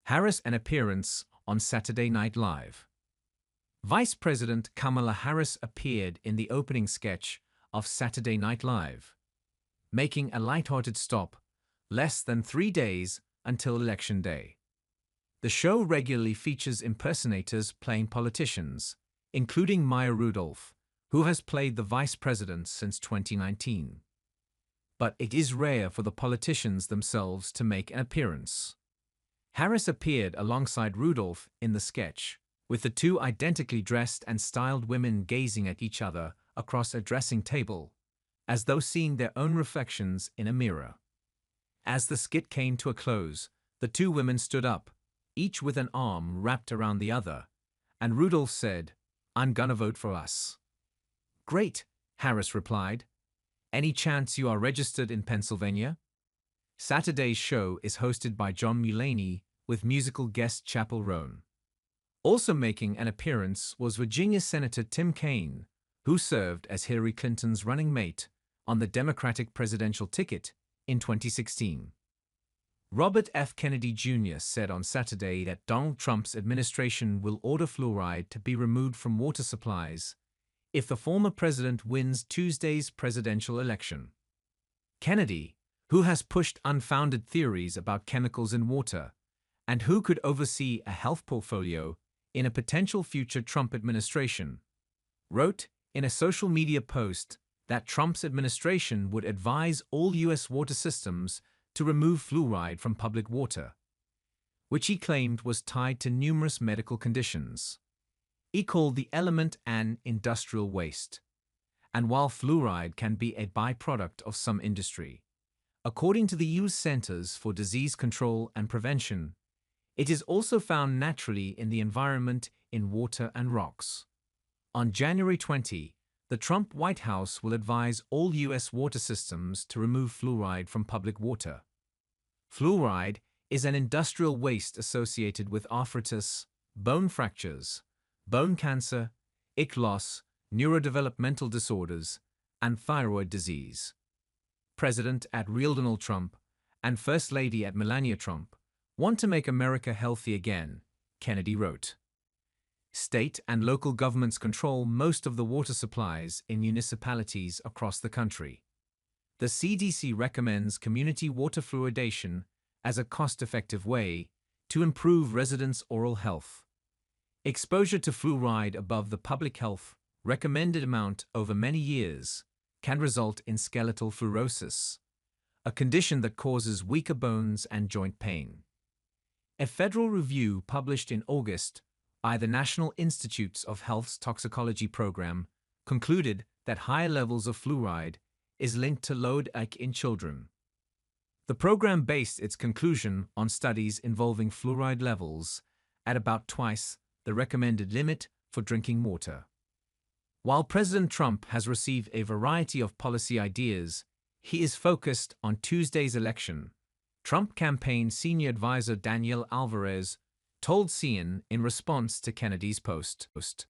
Harris an appearance on Saturday Night Live. Vice President Kamala Harris appeared in the opening sketch of Saturday Night Live, making a lighthearted stop less than 3 days until Election Day. The show regularly features impersonators playing politicians, including Maya Rudolph, who has played the vice president since 2019. But it is rare for the politicians themselves to make an appearance. Harris appeared alongside Rudolph in the sketch, with the two identically dressed and styled women gazing at each other across a dressing table, as though seeing their own reflections in a mirror. As the skit came to a close, the two women stood up, each with an arm wrapped around the other, and Rudolph said, "I'm gonna vote for us." "Great," Harris replied. "Any chance you are registered in Pennsylvania?" Saturday's show is hosted by John Mulaney with musical guest Chappell Roan. Also making an appearance was Virginia Senator Tim Kaine, who served as Hillary Clinton's running mate on the Democratic presidential ticket in 2016. Robert F. Kennedy Jr. said on Saturday that Donald Trump's administration will order fluoride to be removed from water supplies if the former president wins Tuesday's presidential election. Kennedy, who has pushed unfounded theories about chemicals in water and who could oversee a health portfolio in a potential future Trump administration, wrote in a social media post that Trump's administration would advise all U.S. water systems to remove fluoride from public water, which he claimed was tied to numerous medical conditions. He called the element an industrial waste. And while fluoride can be a byproduct of some industry, according to the U.S. Centers for Disease Control and Prevention, it is also found naturally in the environment in water and rocks. On January 20, the Trump White House will advise all U.S. water systems to remove fluoride from public water. Fluoride is an industrial waste associated with arthritis, bone fractures, bone cancer, ink loss, neurodevelopmental disorders, and thyroid disease. President at Real Donald Trump and First Lady at Melania Trump want to make America healthy again, Kennedy wrote. State and local governments control most of the water supplies in municipalities across the country. The CDC recommends community water fluoridation as a cost-effective way to improve residents' oral health. Exposure to fluoride above the public health recommended amount over many years can result in skeletal fluorosis, a condition that causes weaker bones and joint pain. A federal review published in August by the National Institutes of Health's toxicology program concluded that higher levels of fluoride is linked to low IQ in children. The program based its conclusion on studies involving fluoride levels at about twice the recommended limit for drinking water. While President Trump has received a variety of policy ideas, he is focused on Tuesday's election, Trump campaign senior advisor Danielle Alvarez told CNN in response to Kennedy's post.